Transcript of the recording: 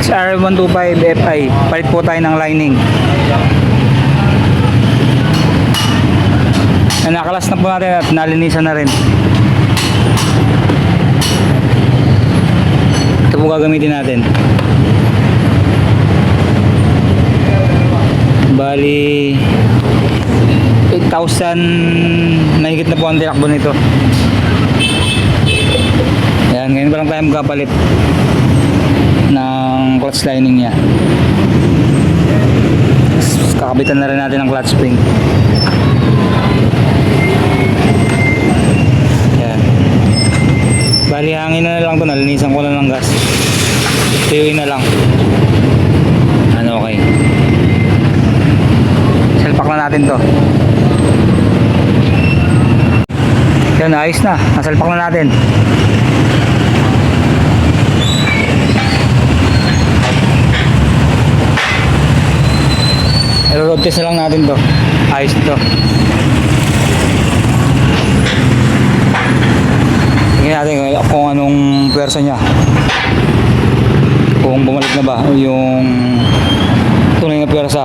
XR125 FI. Palit po tayo ng lining. Nakalas na po natin at nalinisan na rin. Ito po gagamitin natin. Bali 8,000 mahigit na po ang tinakbo nito. Ayan, ngayon pa lang tayo magkapalit ng clutch lining nya. Kakabitan na rin natin ang clutch spring. Ayan. Bali hangin na lang ito, nalinisan ko na ng gas. Tuyuin na lang. Ano, okay. Selpak na natin to. Yan, ayos na. Nasalpak na natin. Road test na lang natin to. Ayos to. Tingnan natin kung anong pwersa nya. Kung bumalik na ba yung tunay na pwersa.